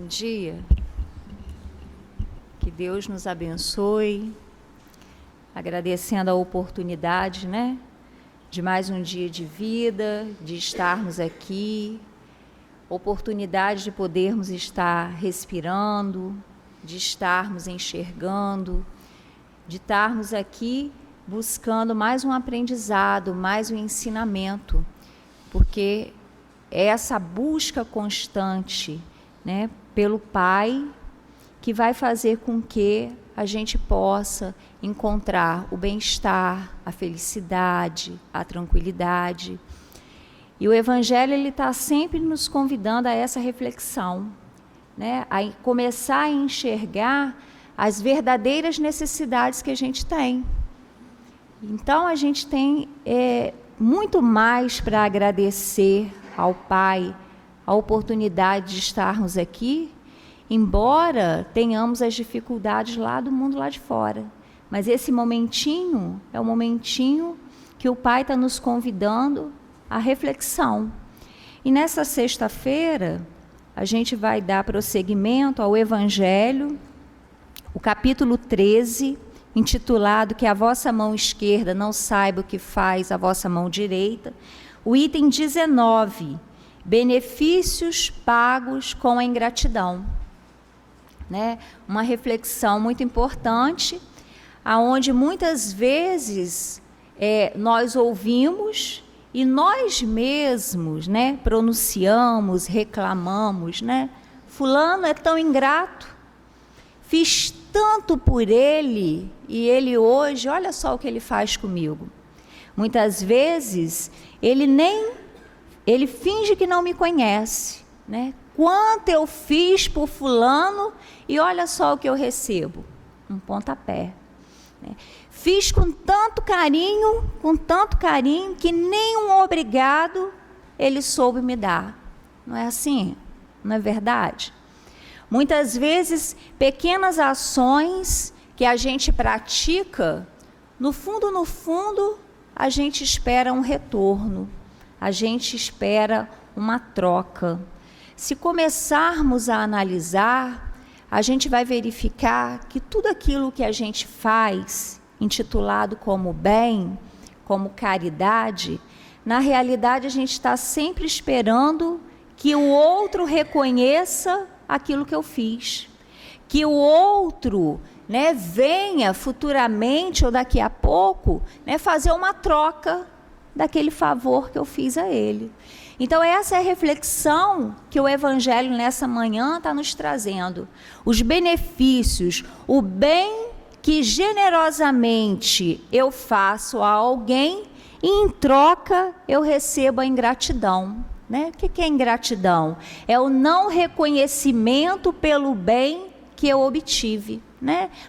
Bom dia, que Deus nos abençoe, agradecendo a oportunidade, de mais um dia de vida, de estarmos aqui, oportunidade de podermos estar respirando, de estarmos enxergando, de estarmos aqui buscando mais um aprendizado, mais um ensinamento, porque é essa busca constante, pelo Pai, que vai fazer com que a gente possa encontrar o bem-estar, a felicidade, a tranquilidade. E o Evangelho está sempre nos convidando a essa reflexão, a começar a enxergar as verdadeiras necessidades que a gente tem. Então, a gente tem muito mais para agradecer ao Pai a oportunidade de estarmos aqui, embora tenhamos as dificuldades lá do mundo lá de fora. Mas esse momentinho é o momentinho que o Pai está nos convidando à reflexão. E nessa sexta-feira, a gente vai dar prosseguimento ao Evangelho, o capítulo 13, intitulado Que a vossa mão esquerda não saiba o que faz a vossa mão direita. O item 19, benefícios pagos com a ingratidão. Uma reflexão muito importante, aonde muitas vezes nós ouvimos e nós mesmos pronunciamos, reclamamos, fulano é tão ingrato, fiz tanto por ele e ele hoje, olha só o que ele faz comigo. Muitas vezes ele finge que não me conhece, Quanto eu fiz por fulano e olha só o que eu recebo, um pontapé. Fiz com tanto carinho, que nem um obrigado ele soube me dar. Não é assim? Não é verdade? Muitas vezes, pequenas ações que a gente pratica, no fundo, a gente espera um retorno, a gente espera uma troca. Se começarmos a analisar, a gente vai verificar que tudo aquilo que a gente faz, intitulado como bem, como caridade, na realidade a gente está sempre esperando que o outro reconheça aquilo que eu fiz, que o outro venha futuramente ou daqui a pouco fazer uma troca daquele favor que eu fiz a ele. Então essa é a reflexão que o Evangelho nessa manhã está nos trazendo. Os benefícios, o bem que generosamente eu faço a alguém e em troca eu recebo a ingratidão. O que é ingratidão? É o não reconhecimento pelo bem que eu obtive.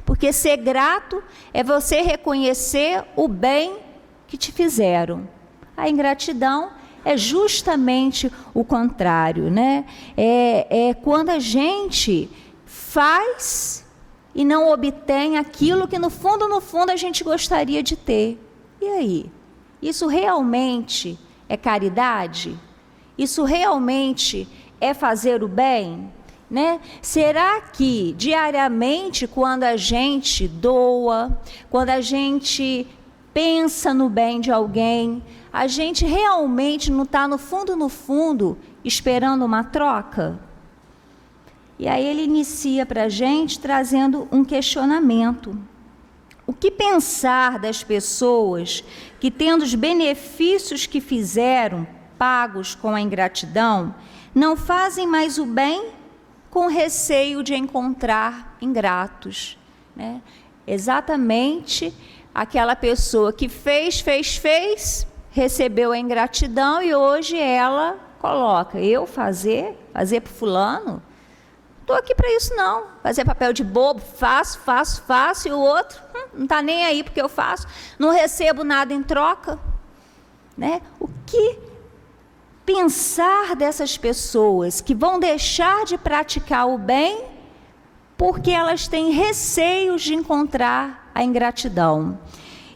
Porque ser grato é você reconhecer o bem que te fizeram. A ingratidão é justamente o contrário, É quando a gente faz e não obtém aquilo que no fundo a gente gostaria de ter. E aí? Isso realmente é caridade? Isso realmente é fazer o bem? Será que diariamente, quando a gente doa, quando a gente pensa no bem de alguém, a gente realmente não está no fundo, esperando uma troca? E aí ele inicia para a gente trazendo um questionamento. O que pensar das pessoas que, tendo os benefícios que fizeram, pagos com a ingratidão, não fazem mais o bem com receio de encontrar ingratos? Exatamente aquela pessoa que fez, recebeu a ingratidão e hoje ela coloca, eu fazer para fulano? Estou aqui para isso não, fazer papel de bobo, faço, e o outro não está nem aí porque eu faço, não recebo nada em troca. O que pensar dessas pessoas que vão deixar de praticar o bem porque elas têm receios de encontrar a ingratidão?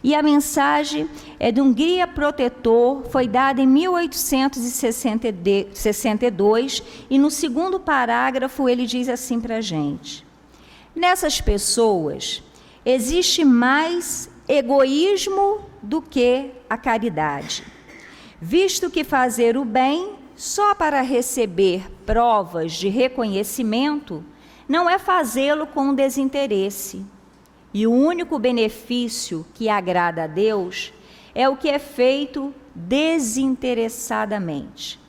E a mensagem é de um guia protetor, foi dada em 1862, e no segundo parágrafo ele diz assim para a gente: nessas pessoas existe mais egoísmo do que a caridade, visto que fazer o bem só para receber provas de reconhecimento não é fazê-lo com desinteresse. E o único benefício que agrada a Deus é o que é feito desinteressadamente.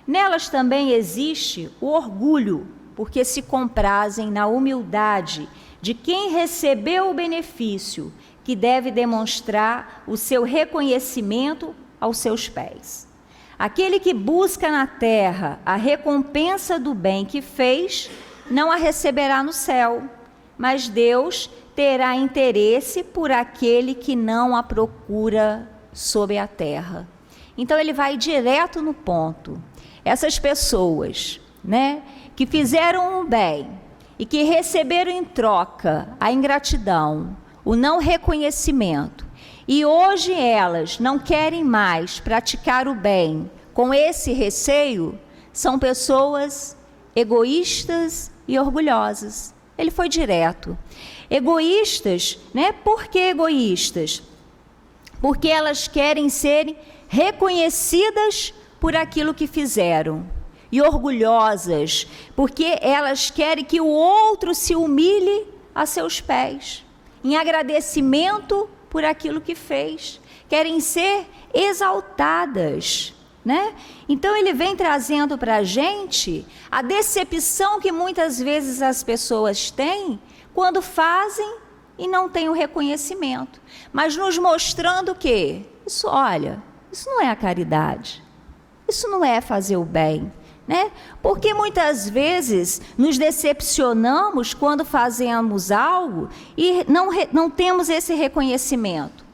Nelas também existe o orgulho, porque se comprazem na humildade de quem recebeu o benefício, que deve demonstrar o seu reconhecimento aos seus pés. Aquele que busca na terra a recompensa do bem que fez, não a receberá no céu, mas Deus terá interesse por aquele que não a procura sobre a terra. Então ele vai direto no ponto. Essas pessoas, que fizeram o bem e que receberam em troca a ingratidão, o não reconhecimento, e hoje elas não querem mais praticar o bem com esse receio, são pessoas egoístas e orgulhosas. Ele foi direto. Egoístas, Por que egoístas? Porque elas querem ser reconhecidas por aquilo que fizeram. E orgulhosas, porque elas querem que o outro se humilhe a seus pés, em agradecimento por aquilo que fez. Querem ser exaltadas, Então ele vem trazendo para a gente a decepção que muitas vezes as pessoas têm quando fazem e não têm o reconhecimento, mas nos mostrando que isso não é a caridade, isso não é fazer o bem, Porque muitas vezes nos decepcionamos quando fazemos algo e não temos esse reconhecimento,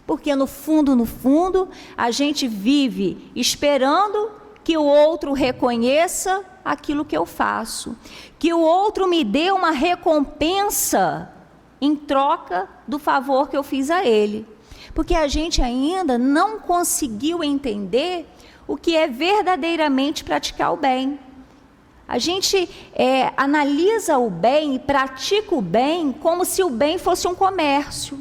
porque no fundo, a gente vive esperando que o outro reconheça aquilo que eu faço, que o outro me dê uma recompensa em troca do favor que eu fiz a ele, porque a gente ainda não conseguiu entender o que é verdadeiramente praticar o bem. A gente analisa o bem e pratica o bem como se o bem fosse um comércio.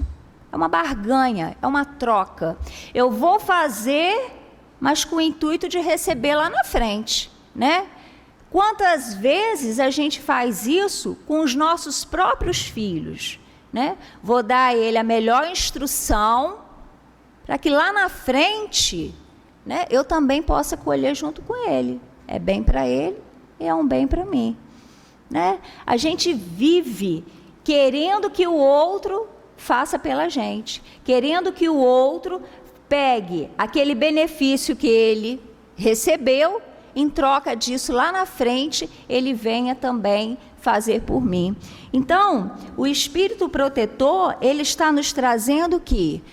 É uma barganha, é uma troca. Eu vou fazer, mas com o intuito de receber lá na frente, Quantas vezes a gente faz isso com os nossos próprios filhos, Vou dar a ele a melhor instrução para que lá na frente, eu também possa colher junto com ele. É bem para ele e é um bem para mim, A gente vive querendo que o outro faça pela gente, querendo que o outro pegue aquele benefício que ele recebeu, em troca disso, lá na frente, ele venha também fazer por mim. Então, o Espírito Protetor, ele está nos trazendo que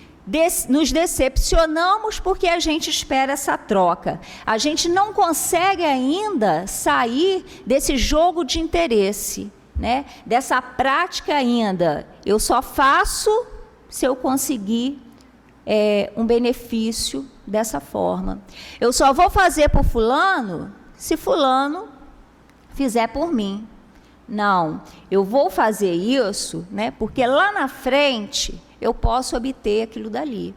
nos decepcionamos porque a gente espera essa troca. A gente não consegue ainda sair desse jogo de interesse, dessa prática ainda. Eu só faço se eu conseguir um benefício dessa forma. Eu só vou fazer por fulano se fulano fizer por mim. Não, eu vou fazer isso, porque lá na frente eu posso obter aquilo dali.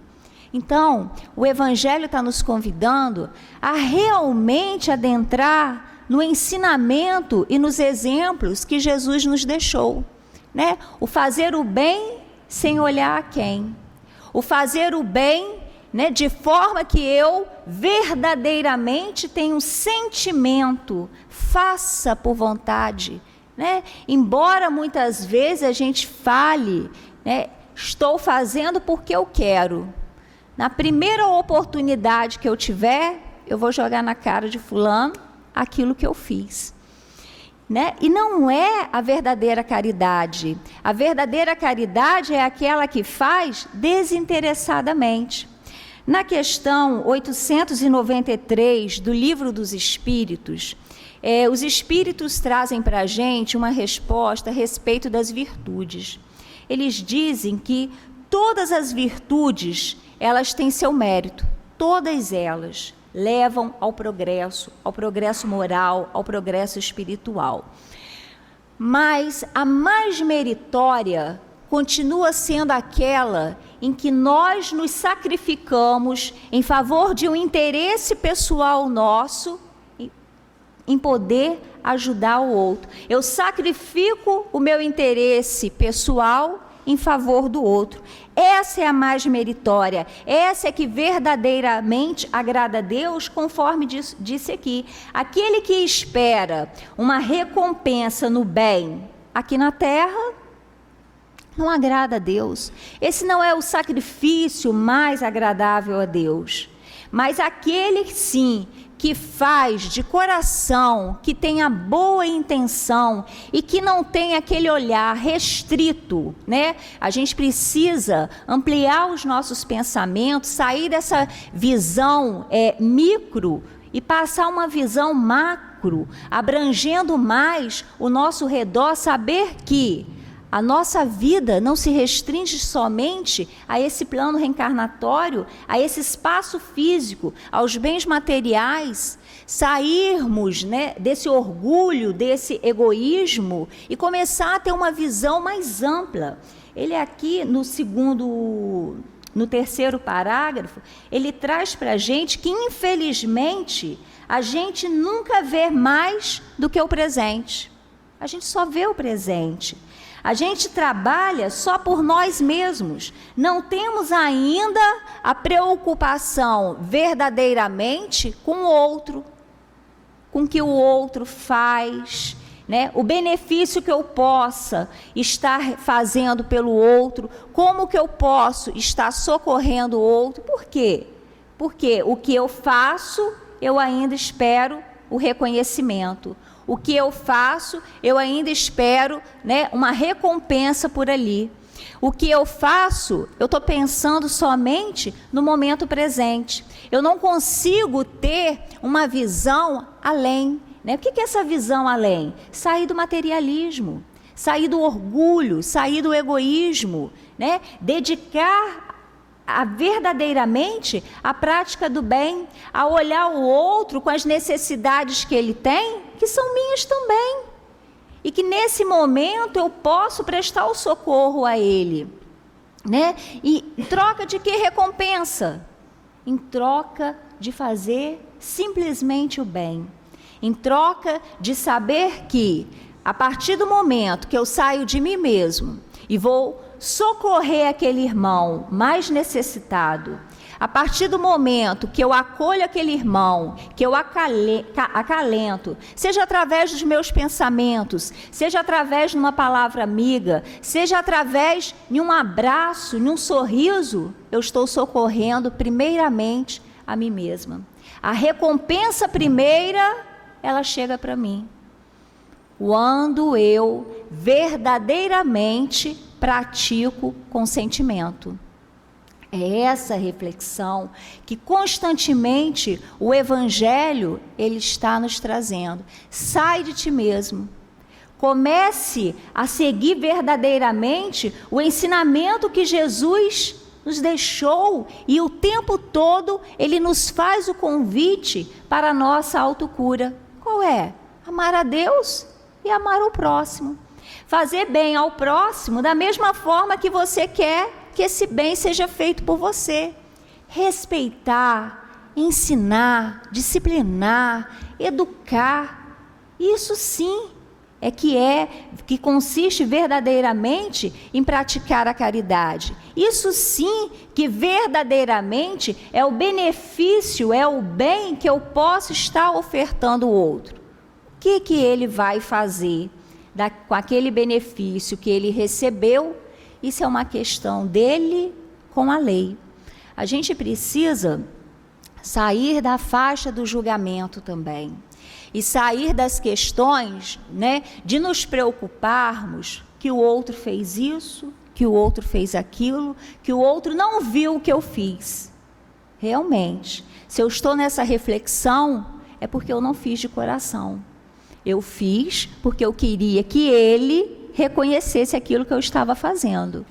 Então, o Evangelho está nos convidando a realmente adentrar no ensinamento e nos exemplos que Jesus nos deixou, O fazer o bem sem olhar a quem. O fazer o bem, de forma que eu verdadeiramente tenha um sentimento, faça por vontade, Embora muitas vezes a gente fale, estou fazendo porque eu quero. Na primeira oportunidade que eu tiver, eu vou jogar na cara de fulano aquilo que eu fiz. E não é a verdadeira caridade. A verdadeira caridade é aquela que faz desinteressadamente. Na questão 893 do Livro dos Espíritos, os Espíritos trazem para a gente uma resposta a respeito das virtudes. Eles dizem que Todas as virtudes, elas têm seu mérito, todas elas levam ao progresso moral, ao progresso espiritual. Mas a mais meritória continua sendo aquela em que nós nos sacrificamos em favor de um interesse pessoal nosso, em poder ajudar o outro. Eu sacrifico o meu interesse pessoal em favor do outro. Essa é a mais meritória, essa é que verdadeiramente agrada a Deus, conforme disse aqui. Aquele que espera uma recompensa no bem aqui na terra, não agrada a Deus. Esse não é o sacrifício mais agradável a Deus. Mas aquele sim, que faz de coração, que tem a boa intenção e que não tem aquele olhar restrito, né? A gente precisa ampliar os nossos pensamentos, sair dessa visão micro e passar uma visão macro, abrangendo mais o nosso redor, saber que a nossa vida não se restringe somente a esse plano reencarnatório, a esse espaço físico, aos bens materiais, sairmos, né, desse orgulho, desse egoísmo e começar a ter uma visão mais ampla. Ele aqui no terceiro parágrafo, ele traz para a gente que, infelizmente, a gente nunca vê mais do que o presente. A gente só vê o presente. A gente trabalha só por nós mesmos, não temos ainda a preocupação verdadeiramente com o outro, com o que o outro faz, né? O benefício que eu possa estar fazendo pelo outro, como que eu posso estar socorrendo o outro. Por quê? Porque o que eu faço, eu ainda espero o reconhecimento. O que eu faço, eu ainda espero, né, uma recompensa por ali. O que eu faço, eu estou pensando somente no momento presente. Eu não consigo ter uma visão além, né? O que é essa visão além? Sair do materialismo, sair do orgulho, sair do egoísmo, né? Dedicar verdadeiramente a prática do bem, a olhar o outro com as necessidades que ele tem, que são minhas também, e que nesse momento eu posso prestar o socorro a ele, né? E em troca de que recompensa? Em troca de fazer simplesmente o bem, em troca de saber que, a partir do momento que eu saio de mim mesmo e vou socorrer aquele irmão mais necessitado, a partir do momento que eu acolho aquele irmão, que eu acalento, seja através dos meus pensamentos, seja através de uma palavra amiga, seja através de um abraço, de um sorriso, eu estou socorrendo primeiramente a mim mesma. A recompensa primeira, ela chega para mim, quando eu verdadeiramente pratico com sentimento. É essa reflexão que constantemente o Evangelho ele está nos trazendo. Sai de ti mesmo. Comece a seguir verdadeiramente o ensinamento que Jesus nos deixou, e o tempo todo ele nos faz o convite para a nossa autocura. Qual é? Amar a Deus e amar o próximo. Fazer bem ao próximo da mesma forma que você quer que esse bem seja feito por você. Respeitar, ensinar, disciplinar, educar. Isso sim que consiste verdadeiramente em praticar a caridade. Isso sim que verdadeiramente é o benefício, é o bem que eu posso estar ofertando ao outro. O que ele vai fazer com aquele benefício que ele recebeu? Isso é uma questão dele com a lei. A gente precisa sair da faixa do julgamento também. E sair das questões, né, de nos preocuparmos que o outro fez isso, que o outro fez aquilo, que o outro não viu o que eu fiz. Realmente, se eu estou nessa reflexão, é porque eu não fiz de coração. Eu fiz porque eu queria que ele reconhecesse aquilo que eu estava fazendo.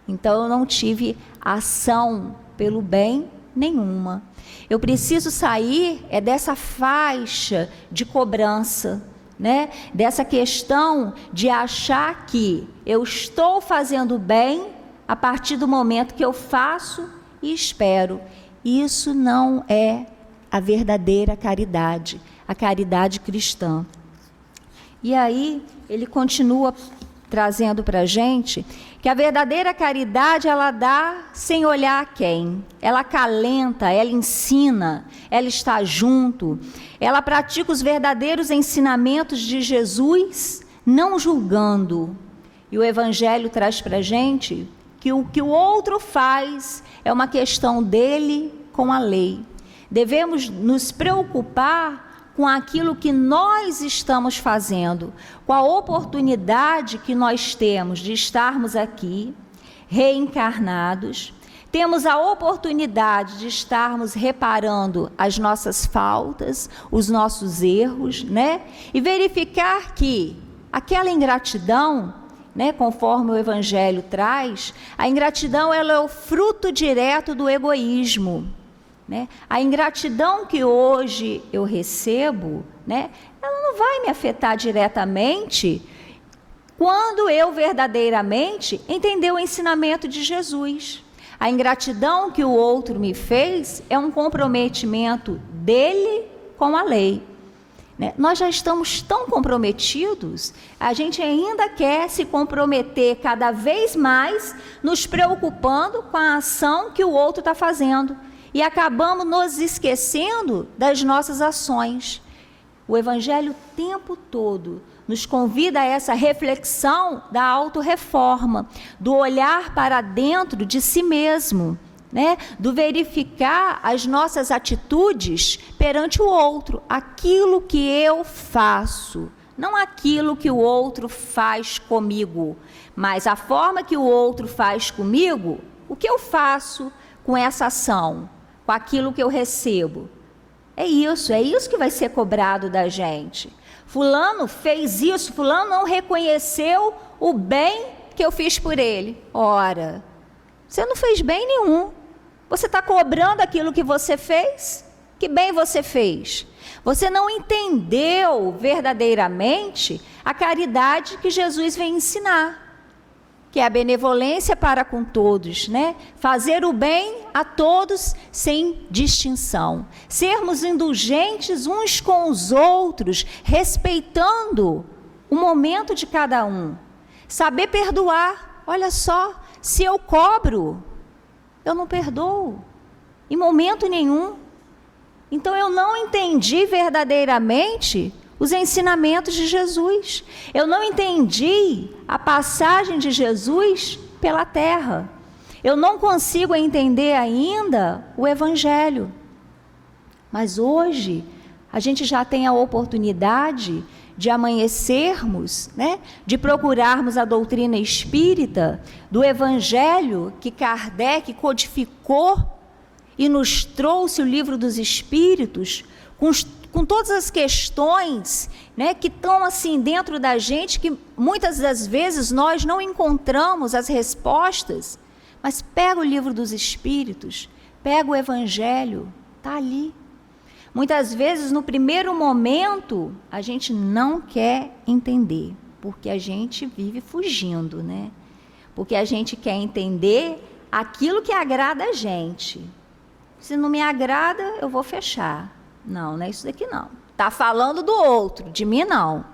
Então eu não tive ação pelo bem nenhuma. Eu preciso sair dessa faixa de cobrança, né? Dessa questão de achar que eu estou fazendo bem a partir do momento que eu faço e espero. Isso não é a verdadeira caridade, a caridade cristã. E aí ele continua trazendo para a gente que a verdadeira caridade, ela dá sem olhar a quem. Ela acalenta, ela ensina, ela está junto. Ela pratica os verdadeiros ensinamentos de Jesus, não julgando. E o Evangelho traz para a gente que o que o outro faz é uma questão dele com a lei. Devemos nos preocupar com aquilo que nós estamos fazendo, com a oportunidade que nós temos de estarmos aqui, reencarnados. Temos a oportunidade de estarmos reparando as nossas faltas, os nossos erros, né? E verificar que aquela ingratidão, né, conforme o Evangelho traz, a ingratidão ela é o fruto direto do egoísmo. Né? A ingratidão que hoje eu recebo, né, ela não vai me afetar diretamente quando eu verdadeiramente entender o ensinamento de Jesus. A ingratidão que o outro me fez é um comprometimento dele com a lei. Né? Nós já estamos tão comprometidos, a gente ainda quer se comprometer cada vez mais, nos preocupando com a ação que o outro está fazendo. E acabamos nos esquecendo das nossas ações. O Evangelho o tempo todo nos convida a essa reflexão da autorreforma, do olhar para dentro de si mesmo, né? Do verificar as nossas atitudes perante o outro, aquilo que eu faço, não aquilo que o outro faz comigo, mas a forma que o outro faz comigo, o que eu faço com essa ação, com aquilo que eu recebo. É isso que vai ser cobrado da gente. Fulano fez isso, fulano não reconheceu o bem que eu fiz por ele. Ora, você não fez bem nenhum. Você está cobrando aquilo que você fez? Que bem você fez? Você não entendeu verdadeiramente a caridade que Jesus vem ensinar, que é a benevolência para com todos, né? Fazer o bem a todos sem distinção. Sermos indulgentes uns com os outros, respeitando o momento de cada um. Saber perdoar. Olha só, se eu cobro, eu não perdoo, em momento nenhum. Então eu não entendi verdadeiramente os ensinamentos de Jesus. Eu não entendi a passagem de Jesus pela terra. Eu não consigo entender ainda o Evangelho. Mas hoje, a gente já tem a oportunidade de amanhecermos, né? De procurarmos a doutrina espírita, do Evangelho que Kardec codificou e nos trouxe o livro dos Espíritos, com todas as questões, né, que estão assim dentro da gente, que muitas das vezes nós não encontramos as respostas, mas pega o livro dos Espíritos, pega o Evangelho, está ali. Muitas vezes, no primeiro momento, a gente não quer entender, porque a gente vive fugindo, né? Porque a gente quer entender aquilo que agrada a gente. Se não me agrada, eu vou fechar. Não, não é isso daqui não. Está falando do outro, de mim não.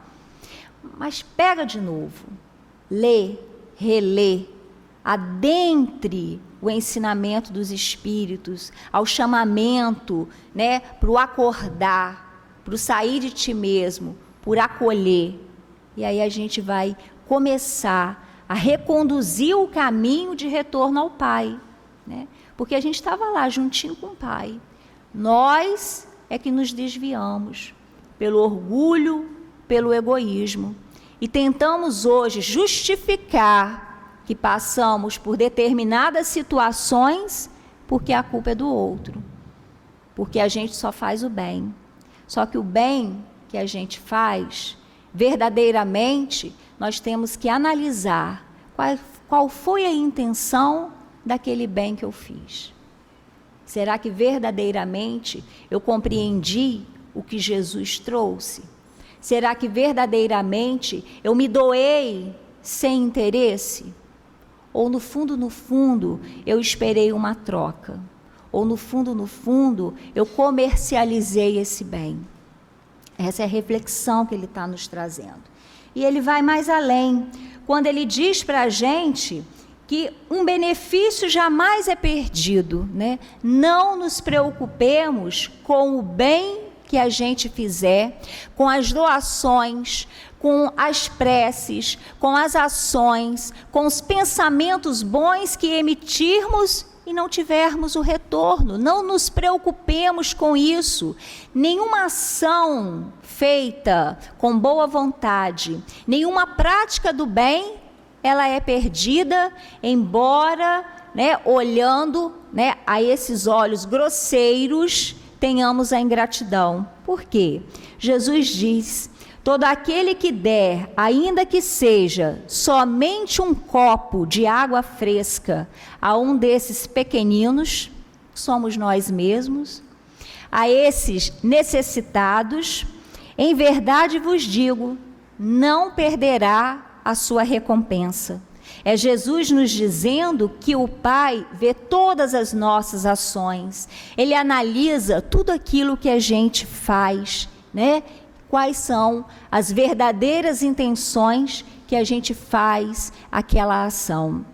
Mas pega de novo, lê, relê, adentre o ensinamento dos Espíritos, ao chamamento, né, para o acordar, para o sair de ti mesmo, por acolher. E aí a gente vai começar a reconduzir o caminho de retorno ao Pai, né? Porque a gente estava lá juntinho com o Pai. Nós é que nos desviamos pelo orgulho, pelo egoísmo. E tentamos hoje justificar que passamos por determinadas situações porque a culpa é do outro. Porque a gente só faz o bem. Só que o bem que a gente faz, verdadeiramente, nós temos que analisar qual foi a intenção daquele bem que eu fiz? Será que verdadeiramente eu compreendi o que Jesus trouxe? Será que verdadeiramente eu me doei sem interesse? Ou no fundo, eu esperei uma troca? Ou no fundo, eu comercializei esse bem? Essa é a reflexão que ele está nos trazendo. E ele vai mais além, quando ele diz para a gente que um benefício jamais é perdido, né? Não nos preocupemos com o bem que a gente fizer, com as doações, com as preces, com as ações, com os pensamentos bons que emitirmos e não tivermos o retorno. Não nos preocupemos com isso. Nenhuma ação feita com boa vontade, nenhuma prática do bem, ela é perdida, embora, olhando, a esses olhos grosseiros, tenhamos a ingratidão. Por quê? Jesus diz: todo aquele que der, ainda que seja somente um copo de água fresca a um desses pequeninos, somos nós mesmos, a esses necessitados, em verdade vos digo, não perderá a sua recompensa. É Jesus nos dizendo que o Pai vê todas as nossas ações. Ele analisa tudo aquilo que a gente faz, Quais são as verdadeiras intenções que a gente faz aquela ação.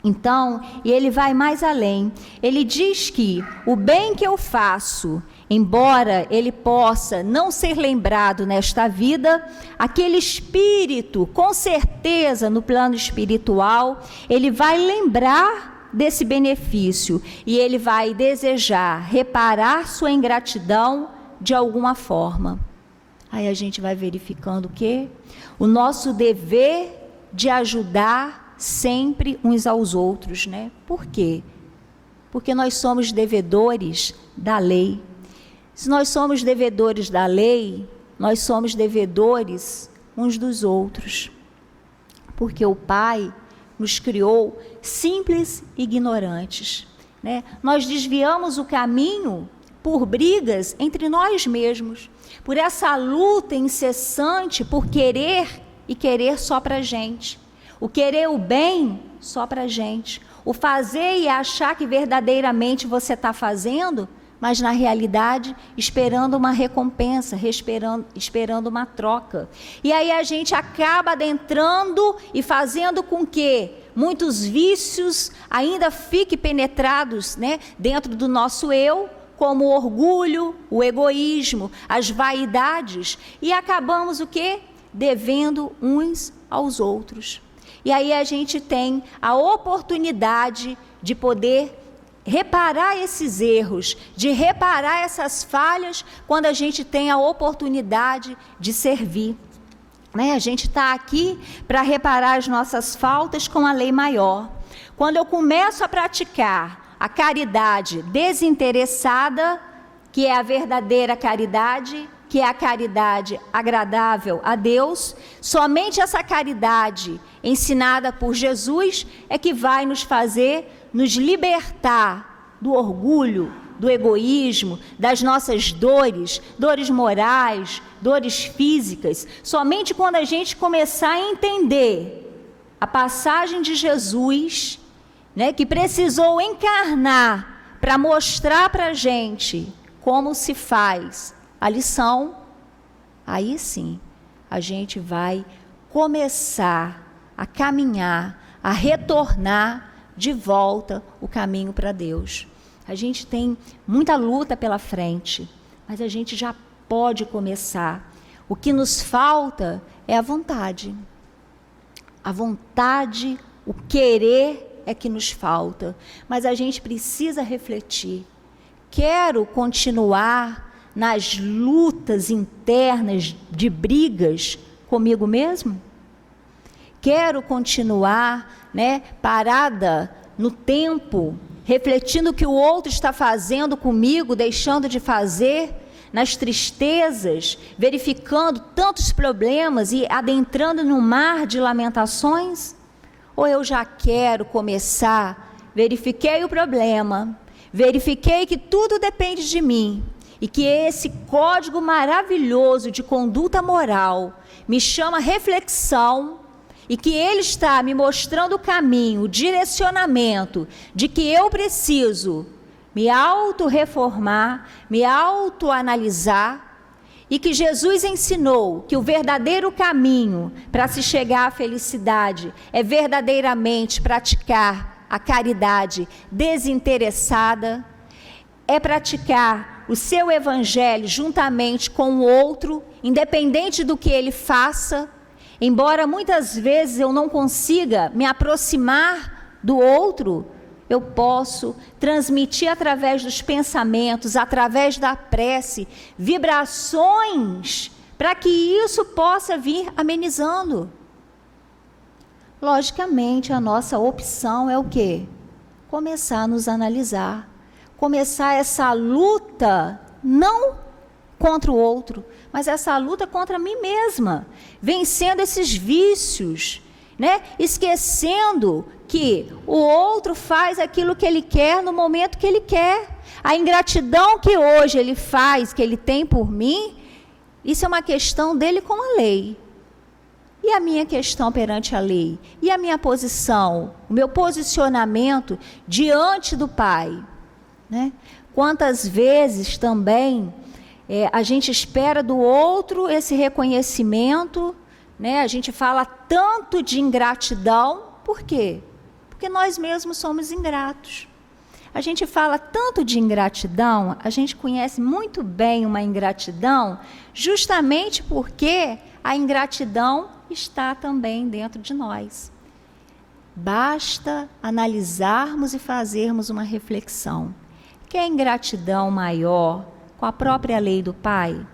Então, e ele vai mais além. Ele diz que o bem que eu faço, embora ele possa não ser lembrado nesta vida, aquele espírito, com certeza, no plano espiritual, ele vai lembrar desse benefício e ele vai desejar reparar sua ingratidão de alguma forma. Aí a gente vai verificando o quê? O nosso dever de ajudar sempre uns aos outros, Por quê? Porque nós somos devedores da lei. Se nós somos devedores da lei, nós somos devedores uns dos outros. Porque o Pai nos criou simples e ignorantes, Nós desviamos o caminho por brigas entre nós mesmos, por essa luta incessante por querer e querer só para a gente. O querer o bem só para a gente. O fazer e achar que verdadeiramente você está fazendo, mas na realidade esperando uma recompensa, esperando uma troca. E aí a gente acaba adentrando e fazendo com que muitos vícios ainda fiquem penetrados, dentro do nosso eu, como o orgulho, o egoísmo, as vaidades, e acabamos o quê? Devendo uns aos outros. E aí a gente tem a oportunidade de poder reparar esses erros, de reparar essas falhas, quando a gente tem a oportunidade de servir. A gente está aqui para reparar as nossas faltas com a lei maior. Quando eu começo a praticar a caridade desinteressada, que é a verdadeira caridade, que é a caridade agradável a Deus, somente essa caridade ensinada por Jesus é que vai nos fazer nos libertar do orgulho, do egoísmo, das nossas dores morais, dores físicas. Somente quando a gente começar a entender a passagem de Jesus, que precisou encarnar para mostrar para a gente como se faz a lição, aí sim a gente vai começar a caminhar, a retornar de volta o caminho para Deus. A gente tem muita luta pela frente, mas a gente já pode começar. O que nos falta é a vontade. A vontade, o querer é que nos falta, mas a gente precisa refletir. Quero continuar nas lutas internas de brigas comigo mesmo? Quero continuar, parada no tempo, refletindo o que o outro está fazendo comigo, deixando de fazer, nas tristezas, verificando tantos problemas e adentrando no mar de lamentações? Ou eu já quero começar, verifiquei o problema, verifiquei que tudo depende de mim e que esse código maravilhoso de conduta moral me chama a reflexão e que ele está me mostrando o caminho, o direcionamento de que eu preciso me auto-reformar, me auto-analisar, e que Jesus ensinou que o verdadeiro caminho para se chegar à felicidade é verdadeiramente praticar a caridade desinteressada, é praticar o seu evangelho juntamente com o outro, independente do que ele faça, embora muitas vezes eu não consiga me aproximar do outro, eu posso transmitir através dos pensamentos, através da prece, vibrações, para que isso possa vir amenizando. Logicamente, a nossa opção é o quê? Começar a nos analisar, começar essa luta, não contra o outro, mas essa luta contra mim mesma, vencendo esses vícios, né? Esquecendo que o outro faz aquilo que ele quer no momento que ele quer. A ingratidão que hoje ele faz, que ele tem por mim, isso é uma questão dele com a lei. E a minha questão perante a lei? E a minha posição, o meu posicionamento diante do Pai? Né? Quantas vezes também a gente espera do outro esse reconhecimento, né? A gente fala tanto de ingratidão, por quê? Porque nós mesmos somos ingratos. A gente fala tanto de ingratidão, a gente conhece muito bem uma ingratidão, justamente porque a ingratidão está também dentro de nós. Basta analisarmos e fazermos uma reflexão. Quer ingratidão maior com a própria lei do Pai?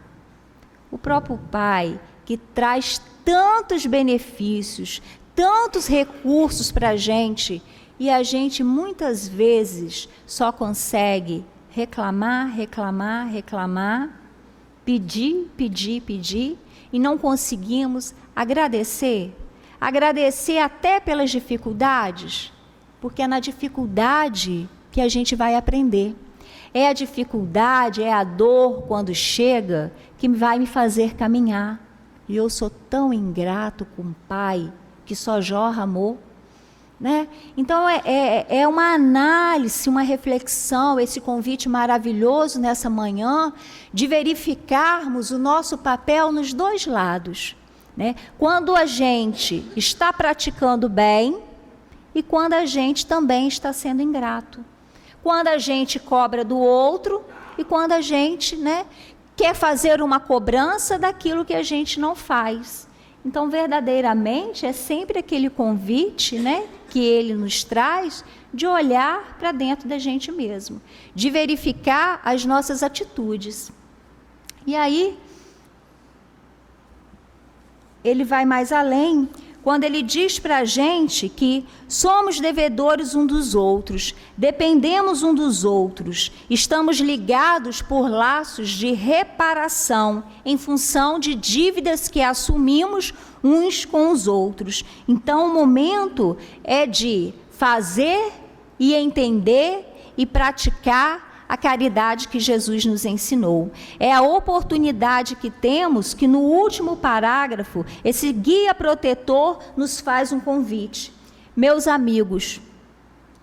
O próprio Pai que traz tantos benefícios, tantos recursos para a gente, e a gente muitas vezes só consegue reclamar, pedir, e não conseguimos agradecer até pelas dificuldades, porque é na dificuldade que a gente vai aprender. É a dificuldade, é a dor quando chega que vai me fazer caminhar. E eu sou tão ingrato com o Pai que só jorra amor, né? Então é uma análise, uma reflexão, esse convite maravilhoso nessa manhã de verificarmos o nosso papel nos dois lados, né? Quando a gente está praticando bem e quando a gente também está sendo ingrato. Quando a gente cobra do outro e quando a gente, né, quer fazer uma cobrança daquilo que a gente não faz. Então, verdadeiramente, é sempre aquele convite, né, que ele nos traz de olhar para dentro da gente mesmo, de verificar as nossas atitudes. E aí, ele vai mais além, quando ele diz para a gente que somos devedores um dos outros, dependemos um dos outros, estamos ligados por laços de reparação, em função de dívidas que assumimos uns com os outros. Então, o momento é de fazer e entender e praticar a caridade que Jesus nos ensinou. É a oportunidade que temos que no último parágrafo, esse guia protetor nos faz um convite. Meus amigos,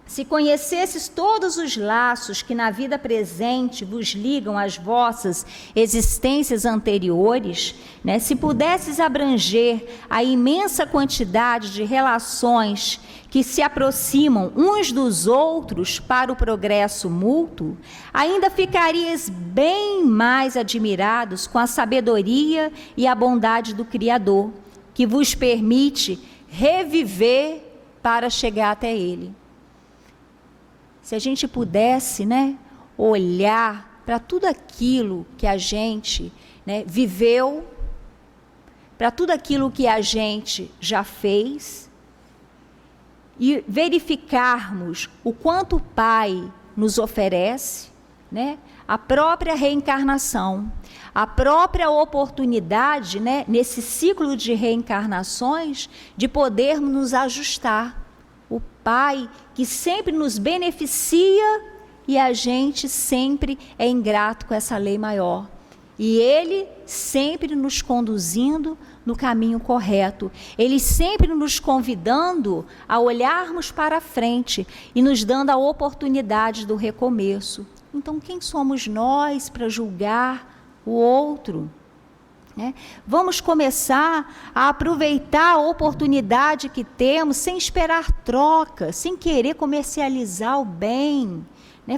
se conhecesses todos os laços que na vida presente vos ligam às vossas existências anteriores, né, se pudesses abranger a imensa quantidade de relações que se aproximam uns dos outros para o progresso mútuo, ainda ficarias bem mais admirados com a sabedoria e a bondade do Criador, que vos permite reviver para chegar até Ele. Se a gente pudesse, né, olhar para tudo aquilo que a gente, né, viveu, para tudo aquilo que a gente já fez, e verificarmos o quanto o Pai nos oferece, né, a própria reencarnação, a própria oportunidade, né, nesse ciclo de reencarnações, de podermos nos ajustar. Pai que sempre nos beneficia e a gente sempre é ingrato com essa lei maior. E Ele sempre nos conduzindo no caminho correto. Ele sempre nos convidando a olharmos para frente e nos dando a oportunidade do recomeço. Então, quem somos nós para julgar o outro? Vamos começar a aproveitar a oportunidade que temos sem esperar troca, sem querer comercializar o bem,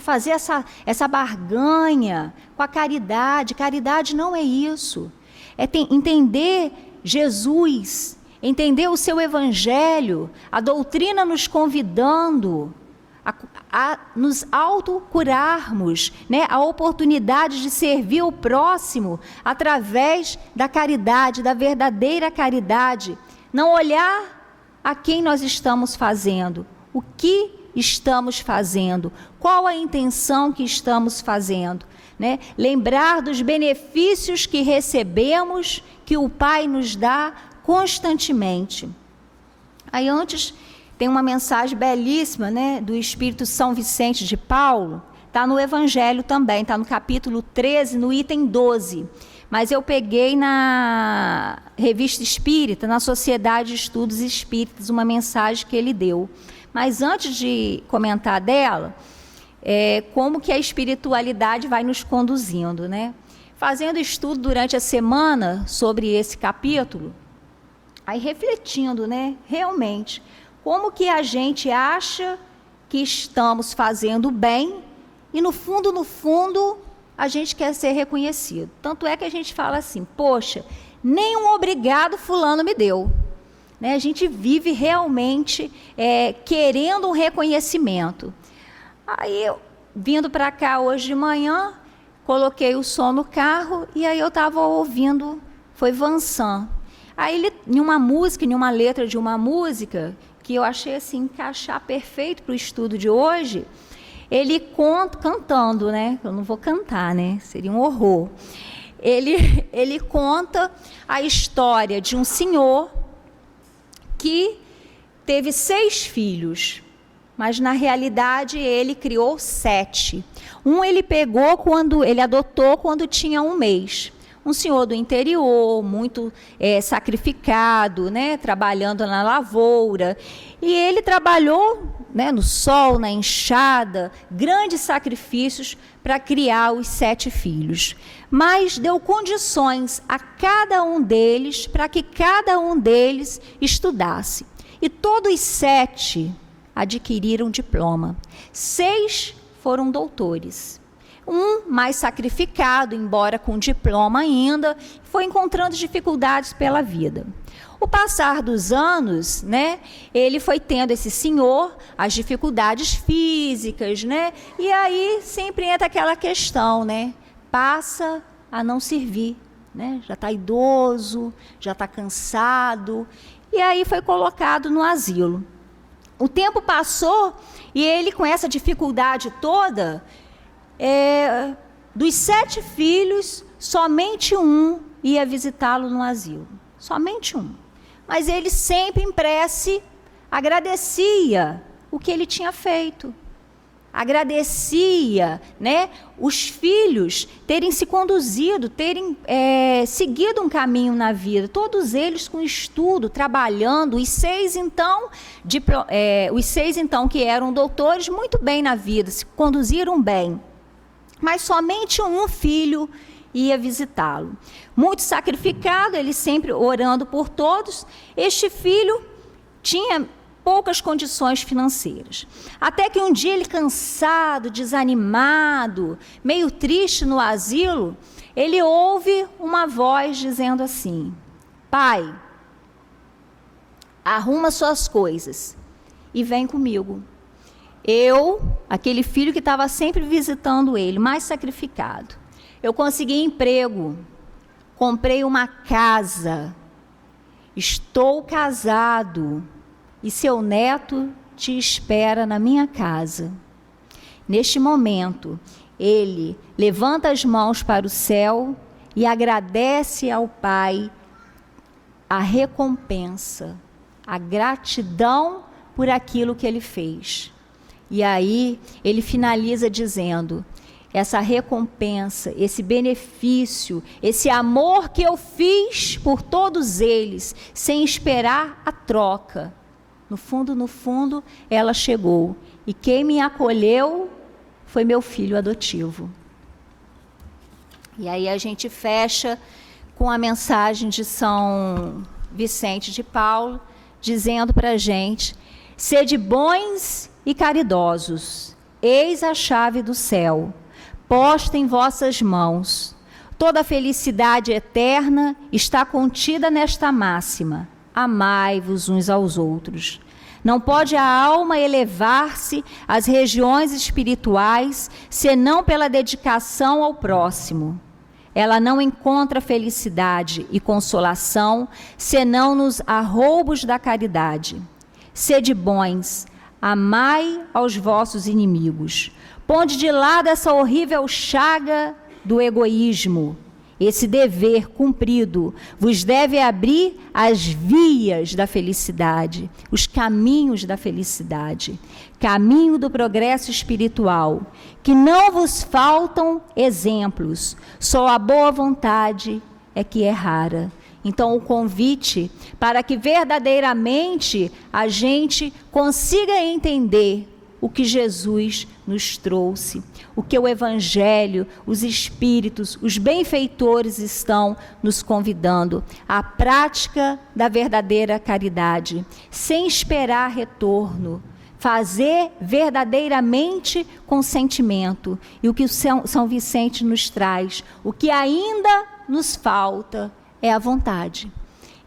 fazer essa barganha com a caridade. Caridade não é isso. É entender Jesus, entender o seu evangelho, a doutrina nos convidando a nos autocurarmos, a oportunidade de servir o próximo através da caridade, da verdadeira caridade. Não olhar a quem nós estamos fazendo, o que estamos fazendo, qual a intenção que estamos fazendo. Lembrar dos benefícios que recebemos, que o Pai nos dá constantemente. Aí antes tem uma mensagem belíssima, do Espírito São Vicente de Paulo, está no Evangelho também, está no capítulo 13, no item 12, mas eu peguei na Revista Espírita, na Sociedade de Estudos Espíritas, uma mensagem que ele deu. Mas antes de comentar dela, como que a espiritualidade vai nos conduzindo, Fazendo estudo durante a semana sobre esse capítulo, aí refletindo, realmente, como que a gente acha que estamos fazendo bem e no fundo, a gente quer ser reconhecido. Tanto é que a gente fala assim, poxa, nem um obrigado fulano me deu. A gente vive realmente querendo um reconhecimento. Aí, vindo para cá hoje de manhã, coloquei o som no carro e aí eu estava ouvindo, foi Vansan. Aí ele, em uma letra de uma música, que eu achei assim, encaixar perfeito para o estudo de hoje, ele cantando, eu não vou cantar, seria um horror. Ele conta a história de um senhor que teve 6 filhos, mas na realidade ele criou 7. Um ele adotou quando tinha 1 mês. Um senhor do interior, muito sacrificado, trabalhando na lavoura. E ele trabalhou no sol, na enxada, grandes sacrifícios para criar os 7 filhos. Mas deu condições a cada um deles, para que cada um deles estudasse. E todos os 7 adquiriram diploma. 6 foram doutores. Um mais sacrificado, embora com diploma ainda, foi encontrando dificuldades pela vida. O passar dos anos, ele foi tendo, esse senhor, as dificuldades físicas, e aí sempre entra aquela questão, passa a não servir, já está idoso, já está cansado, e aí foi colocado no asilo. O tempo passou e ele, com essa dificuldade toda, dos 7 filhos, somente um ia visitá-lo no asilo. Somente um. Mas ele sempre em prece agradecia o que ele tinha feito. Agradecia, os filhos terem se conduzido, terem seguido um caminho na vida. Todos eles com estudo, trabalhando. Os 6 então, que eram doutores, muito bem na vida, se conduziram bem. Mas somente um filho ia visitá-lo. Muito sacrificado, ele sempre orando por todos. Este filho tinha poucas condições financeiras. Até que um dia ele, cansado, desanimado, meio triste no asilo, ele ouve uma voz dizendo assim: pai, arruma suas coisas e vem comigo. Eu, aquele filho que estava sempre visitando ele, mais sacrificado, eu consegui emprego, comprei uma casa, estou casado e seu neto te espera na minha casa. Neste momento, ele levanta as mãos para o céu e agradece ao Pai a recompensa, a gratidão por aquilo que ele fez. E aí ele finaliza dizendo: essa recompensa, esse benefício, esse amor que eu fiz por todos eles, sem esperar a troca. No fundo, ela chegou. E quem me acolheu foi meu filho adotivo. E aí a gente fecha com a mensagem de São Vicente de Paulo, dizendo para a gente: sede bons e caridosos, eis a chave do céu, posta em vossas mãos. Toda a felicidade eterna está contida nesta máxima: amai-vos uns aos outros. Não pode a alma elevar-se às regiões espirituais senão pela dedicação ao próximo. Ela não encontra felicidade e consolação senão nos arroubos da caridade. Sede bons, amai aos vossos inimigos. Ponde de lado essa horrível chaga do egoísmo. Esse dever cumprido vos deve abrir as vias da felicidade, os caminhos da felicidade, caminho do progresso espiritual, que não vos faltam exemplos, só a boa vontade é que é rara. Então, o convite para que verdadeiramente a gente consiga entender o que Jesus nos trouxe, o que o Evangelho, os Espíritos, os benfeitores estão nos convidando, a prática da verdadeira caridade, sem esperar retorno, fazer verdadeiramente com sentimento. E o que o São Vicente nos traz, o que ainda nos falta é a vontade.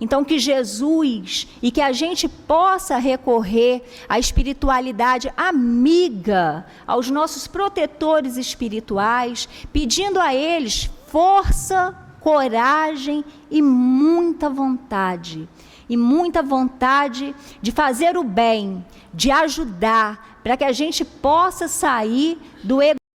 Então, que Jesus e que a gente possa recorrer à espiritualidade amiga, aos nossos protetores espirituais, pedindo a eles força, coragem e muita vontade. E muita vontade de fazer o bem, de ajudar, para que a gente possa sair do egoísmo